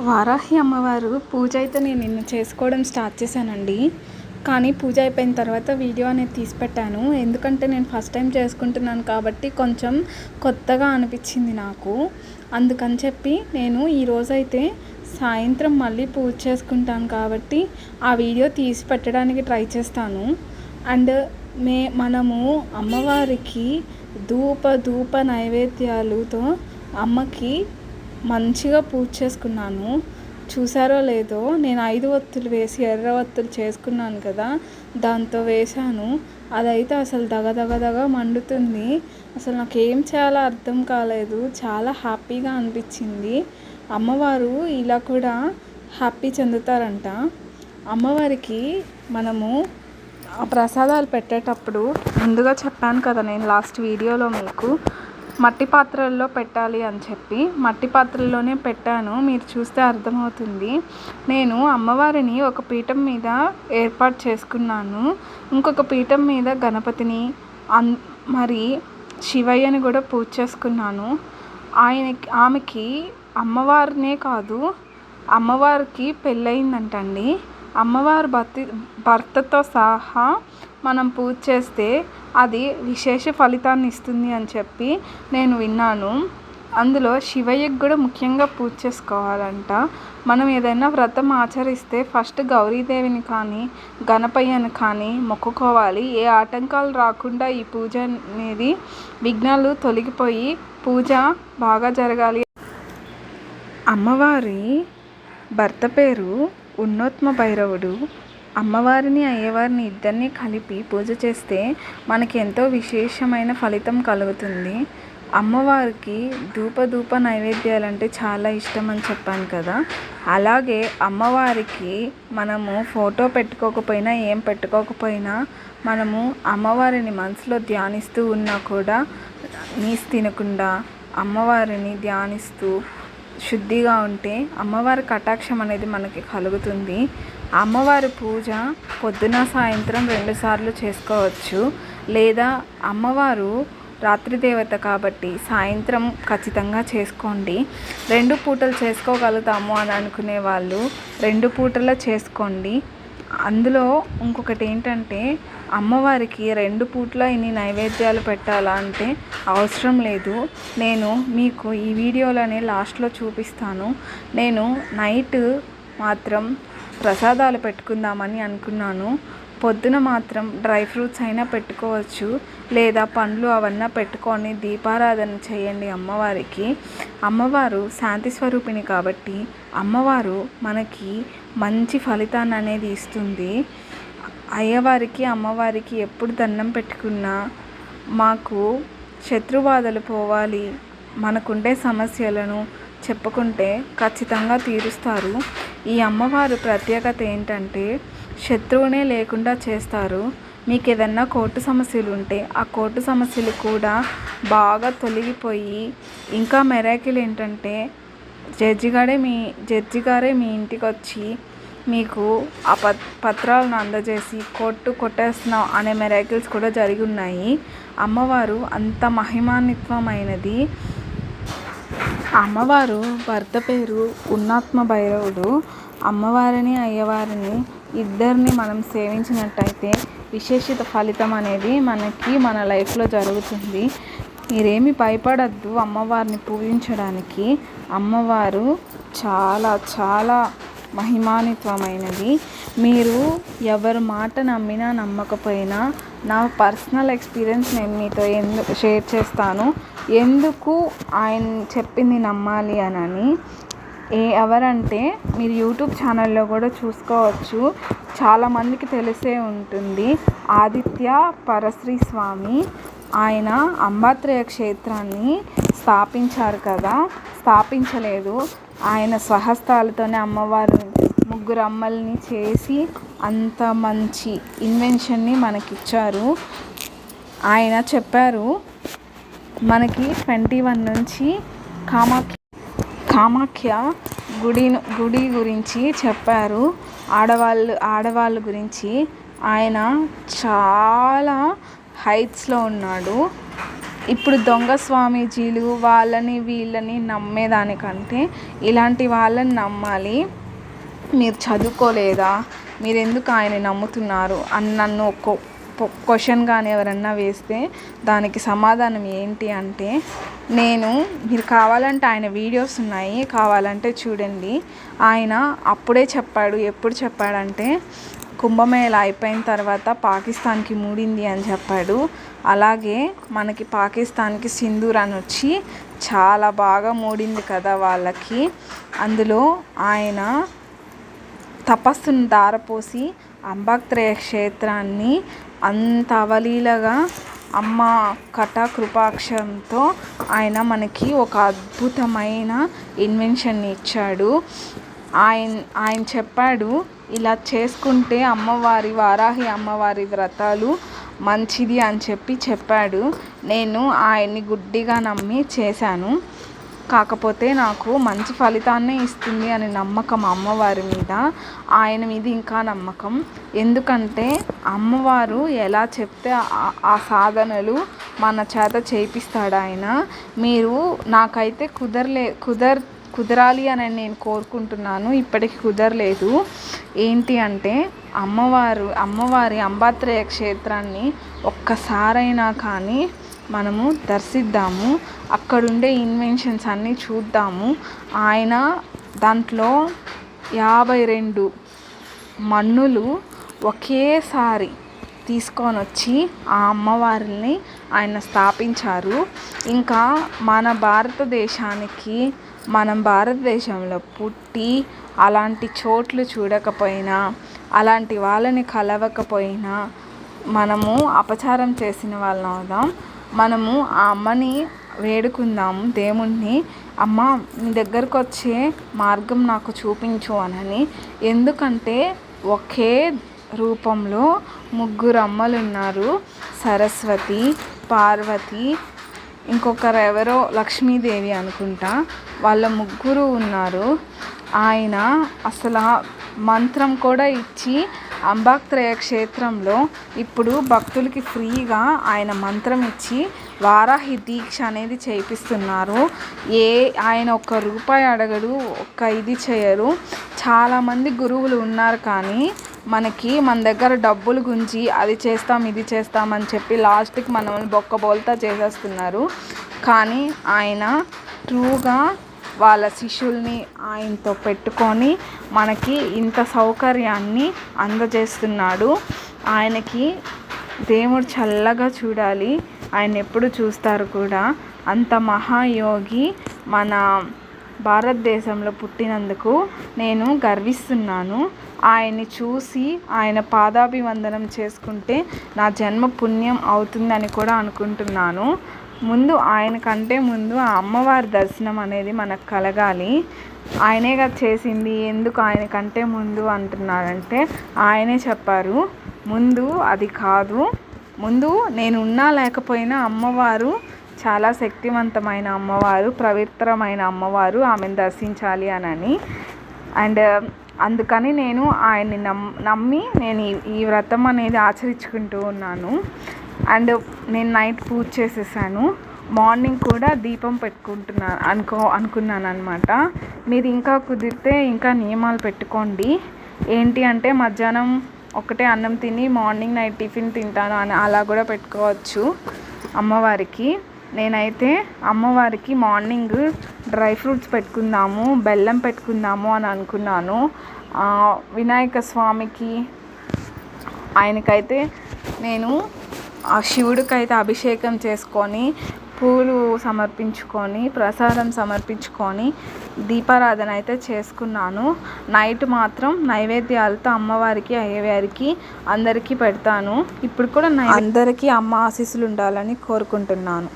వారాహి అమ్మవారు పూజ అయితే నేను నిన్న చేసుకోవడం స్టార్ట్ చేశానండి. కానీ పూజ అయిపోయిన తర్వాత వీడియో అనేది తీసి పెట్టాను. ఎందుకంటే నేను ఫస్ట్ టైం చేసుకుంటున్నాను కాబట్టి కొంచెం కొత్తగా అనిపించింది నాకు. అందుకని చెప్పి నేను ఈరోజైతే సాయంత్రం మళ్ళీ పూజ చేసుకుంటాను కాబట్టి ఆ వీడియో తీసి పెట్టడానికి ట్రై చేస్తాను. అండ్ మనము అమ్మవారికి ధూప నైవేద్యాలతో అమ్మకి మంచిగా పూజ చేసుకున్నాను. చూసారో లేదో నేను 5 ఒత్తులు వేసి ఎర్ర ఒత్తులు చేసుకున్నాను కదా, దాంతో వేశాను. అదైతే అసలు దగ మండుతుంది. అసలు నాకు ఏం చేయాలో అర్థం కాలేదు. చాలా హ్యాపీగా అనిపించింది. అమ్మవారు ఇలా కూడా హ్యాపీ చెందుతారంట. అమ్మవారికి మనము ఆ ప్రసాదాలు పెట్టేటప్పుడు ముందుగా చెప్పాను కదా నేను లాస్ట్ వీడియోలో మీకు, మట్టి పాత్రల్లో పెట్టాలి అని చెప్పి మట్టి పాత్రల్లోనే పెట్టాను. మీరు చూస్తే అర్థమవుతుంది. నేను అమ్మవారిని ఒక పీఠం మీద ఏర్పాటు చేసుకున్నాను. ఇంకొక పీఠం మీద గణపతిని మరి శివయ్యని కూడా పూజ చేసుకున్నాను. ఆమెకి అమ్మవారినే కాదు, అమ్మవారికి పెళ్ళయిందంటండి. అమ్మవారి భర్తతో సహా మనం పూజ చేస్తే అది విశేష ఫలితాన్ని ఇస్తుంది అని చెప్పి నేను విన్నాను. అందులో శివయ్యకి కూడా ముఖ్యంగా పూజ చేసుకోవాలంట. మనం ఏదైనా వ్రతం ఆచరిస్తే ఫస్ట్ గౌరీదేవిని కానీ గణపయ్యని కానీ మొక్కుకోవాలి. ఏ ఆటంకాలు రాకుండా ఈ పూజ అనేది విఘ్నాలు తొలగిపోయి పూజ బాగా జరగాలి. అమ్మవారి భర్త పేరు ఉన్నోత్మ భైరవుడు. అమ్మవారిని అయ్యవారిని ఇద్దరిని కలిపి పూజ చేస్తే మనకి ఎంతో విశేషమైన ఫలితం కలుగుతుంది. అమ్మవారికి ధూప నైవేద్యాలు అంటే చాలా ఇష్టం అని చెప్పాను కదా. అలాగే అమ్మవారికి మనము ఫోటో పెట్టుకోకపోయినా ఏం పెట్టుకోకపోయినా మనము అమ్మవారిని మనసులో ధ్యానిస్తూ ఉన్నా కూడా నీసు తినకుండా అమ్మవారిని ధ్యానిస్తూ శుద్ధిగా ఉంటే అమ్మవారి కటాక్షం అనేది మనకి కలుగుతుంది. అమ్మవారి పూజ పొద్దున సాయంత్రం 2 సార్లు చేసుకోవచ్చు. లేదా అమ్మవారు రాత్రి దేవత కాబట్టి సాయంత్రం ఖచ్చితంగా చేసుకోండి. 2 పూటలు చేసుకోగలుగుతాము అని అనుకునే వాళ్ళు 2 పూటలా చేసుకోండి. అందులో ఇంకొకటి ఏంటంటే అమ్మవారికి 2 పూట్ల ఇన్ని నైవేద్యాలు పెట్టాలా అంటే అవసరం లేదు. నేను మీకు ఈ వీడియోలోనే లాస్ట్లో చూపిస్తాను. నేను నైట్ మాత్రం ప్రసాదాలు పెట్టుకుందామని అనుకున్నాను. పొద్దున మాత్రం డ్రై ఫ్రూట్స్ అయినా పెట్టుకోవచ్చు, లేదా పండ్లు అవన్నీ పెట్టుకొని దీపారాధన చేయండి అమ్మవారికి. అమ్మవారు శాంతి స్వరూపిణి కాబట్టి అమ్మవారు మనకి మంచి ఫలితాన్ని అనేది ఇస్తుంది. అయ్యవారికి అమ్మవారికి ఎప్పుడు దండం పెట్టుకున్నా మాకు శత్రుబాధలు పోవాలి, మనకుండే సమస్యలను చెప్పుకుంటే ఖచ్చితంగా తీరుస్తారు. ఈ అమ్మవారు ప్రత్యేకత ఏంటంటే శత్రువునే లేకుండా చేస్తారు. మీకు ఏదన్నా కోర్టు సమస్యలు ఉంటే ఆ కోర్టు సమస్యలు కూడా బాగా తొలగిపోయి, ఇంకా మెరాకిల్ ఏంటంటే జడ్జి గారే మీ ఇంటికి వచ్చి మీకు ఆ పత్రాలను అందజేసి కోర్టు కొట్టేస్తున్నాం అనే మెరాకిల్స్ కూడా జరిగి ఉన్నాయి. అమ్మవారు అంత మహిమాన్వితమైనది. అమ్మవారు భర్త పేరు ఉన్నోత్మ భైరవుడు. అమ్మవారిని అయ్యవారిని ఇద్దరిని మనం సేవించినట్టయితే విశేషిత ఫలితం అనేది మనకి మన లైఫ్లో జరుగుతుంది. మీరేమి భయపడద్దు అమ్మవారిని పూజించడానికి. అమ్మవారు చాలా మహిమాన్వితమైనది. మీరు ఎవరి మాట నమ్మినా నమ్మకపోయినా నా పర్సనల్ ఎక్స్పీరియన్స్ నేను మీతో షేర్ చేస్తాను. ఎందుకు ఆయన చెప్పింది నమ్మాలి అని. ఎవరంటే మీరు యూట్యూబ్ ఛానల్లో కూడా చూసుకోవచ్చు, చాలామందికి తెలిసే ఉంటుంది. ఆదిత్య పరశ్రీ స్వామి ఆయన అంబాత్రేయ క్షేత్రాన్ని స్థాపించారు కదా. స్థాపించలేదు, ఆయన స్వహస్తాలతోనే అమ్మవారిని 3 అమ్మల్ని చేసి అంత మంచి ఇన్వెన్షన్ని మనకిచ్చారు. ఆయన చెప్పారు మనకి 21 నుంచి కామాఖ్య గుడి గురించి చెప్పారు. ఆడవాళ్ళ గురించి. ఆయన చాలా హైట్స్లో ఉన్నాడు. ఇప్పుడు దొంగ స్వామీజీలు వాళ్ళని వీళ్ళని నమ్మేదానికంటే ఇలాంటి వాళ్ళని నమ్మాలి. మీరు చదువుకోలేదా, మీరు ఎందుకు ఆయన నమ్ముతున్నారు అని నన్ను క్వశ్చన్ కానీ ఎవరన్నా వేస్తే దానికి సమాధానం ఏంటి అంటే, మీరు కావాలంటే ఆయన వీడియోస్ ఉన్నాయి, కావాలంటే చూడండి. ఆయన అప్పుడే చెప్పాడు. ఎప్పుడు చెప్పాడంటే కుంభమేళ అయిపోయిన తర్వాత పాకిస్తాన్కి మూడింది అని చెప్పాడు. అలాగే మనకి పాకిస్తాన్కి సింధూర్ అని వచ్చి చాలా బాగా మూడింది కదా వాళ్ళకి. అందులో ఆయన తపస్సును ధారపోసి అంబాక్త్రేయ క్షేత్రాన్ని అంత అవలీలగా అమ్మ కృపాక్షంతో ఆయన మనకి ఒక అద్భుతమైన ఇన్వెన్షన్ని ఇచ్చాడు. ఆయన చెప్పాడు, ఇలా చేసుకుంటే వారాహి అమ్మవారి వ్రతాలు మంచిది అని చెప్పాడు. నేను ఆయన్ని గుడ్డిగా నమ్మి చేశాను. కాకపోతే నాకు మంచి ఫలితాన్నే ఇస్తుంది అనే నమ్మకం అమ్మవారి మీద, ఆయన మీద ఇంకా నమ్మకం. ఎందుకంటే అమ్మవారు ఎలా చెప్తే ఆ సాధనలు మన చేత చేయిస్తాడు ఆయన. నాకైతే కుదరాలి అని నేను కోరుకుంటున్నాను. ఇప్పటికి కుదరలేదు. ఏంటి అంటే అమ్మవారి అంబాత్రేయ క్షేత్రాన్ని ఒక్కసారైనా కానీ మనము దర్శిద్దాము. అక్కడుండే ఇన్వెన్షన్స్ అన్నీ చూద్దాము. ఆయన దాంట్లో 52 మన్నులు ఒకేసారి తీసుకొని వచ్చి ఆ అమ్మవారిని ఆయన స్థాపించారు. ఇంకా మనం భారతదేశంలో పుట్టి అలాంటి చోట్లు చూడకపోయినా, అలాంటి వాళ్ళని కలవకపోయినా మనము అపచారం చేసిన వాళ్ళం అవుదాం. మనము ఆ అమ్మని వేడుకుందాము, దేవుణ్ణి, అమ్మ నీ దగ్గరకు వచ్చే మార్గం నాకు చూపించు అని. ఎందుకంటే ఒకే రూపంలో 3 అమ్మలు ఉన్నారు. సరస్వతి, పార్వతి, ఇంకొకరు ఎవరో లక్ష్మీదేవి అనుకుంటా. వాళ్ళ 3 ఉన్నారు. ఆయన అసలు మంత్రం కూడా ఇచ్చి అంబాక్త్రేయ క్షేత్రంలో ఇప్పుడు భక్తులకి ఫ్రీగా ఆయన మంత్రం ఇచ్చి వారాహి దీక్ష అనేది చేయిస్తున్నారు. ఆయన ₹1 అడగడు, ఇది చేయరు. చాలామంది గురువులు ఉన్నారు, కానీ మన దగ్గర డబ్బులు గుంజి అది చేస్తాం ఇది చేస్తామని చెప్పి లాస్ట్కి మనల్ని బొక్కబోల్తా చేసేస్తున్నారు. కానీ ఆయన ట్రూగా వాళ్ళ శిష్యుల్ని ఆయనతో పెట్టుకొని మనకి ఇంత సౌకర్యాన్ని అందజేస్తున్నాడు. ఆయనకి దేవుడు చల్లగా చూడాలి. ఆయన ఎప్పుడు చూస్తారు కూడా. అంత మహాయోగి మన భారతదేశంలో పుట్టినందుకు నేను గర్విస్తున్నాను. ఆయన్ని చూసి ఆయన పాదాభివందనం చేసుకుంటే నా జన్మ పుణ్యం అవుతుందని కూడా అనుకుంటున్నాను. ఆయనకంటే ముందు ఆ అమ్మవారి దర్శనం అనేది మనకు కలగాలి. ఆయనేగా చేసింది. ఎందుకు ఆయనకంటే ముందు అంటున్నారంటే ఆయనే చెప్పారు, ముందు అది కాదు, ముందు నేనున్నా లేకపోయినా అమ్మవారు చాలా శక్తివంతమైన అమ్మవారు, పవిత్రమైన అమ్మవారు, ఆమెను దర్శించాలి అని. అండ్ అందుకని నేను ఆయన్ని నమ్మి నేను ఈ వ్రతం అనేది ఆచరించుకుంటూ ఉన్నాను. అండ్ నేను నైట్ పూజ చేసేసాను. మార్నింగ్ కూడా దీపం అనుకున్నాను అనమాట. మీరు ఇంకా కుదిరితే ఇంకా నియమాలు పెట్టుకోండి. ఏంటి అంటే మధ్యాహ్నం ఒకటే అన్నం తిని మార్నింగ్ నైట్ టిఫిన్ తింటాను అని అలా కూడా పెట్టుకోవచ్చు అమ్మవారికి. నేనైతే అమ్మవారికి మార్నింగ్ డ్రై ఫ్రూట్స్ పెట్టుకుందాము, బెల్లం పెట్టుకుందాము అని అనుకున్నాను. వినాయక స్వామికి ఆయనకైతే నేను ఆ శివుడికైతే అభిషేకం చేసుకొని పూలు సమర్పించుకొని ప్రసాదం సమర్పించుకొని దీపారాధన అయితే చేసుకున్నాను. నైట్ మాత్రం నైవేద్యాలతో అమ్మవారికి అయ్యవారికి అందరికీ పెడతాను. ఇప్పుడు కూడా అందరికీ అమ్మ ఆశీస్సులు ఉండాలని కోరుకుంటున్నాను.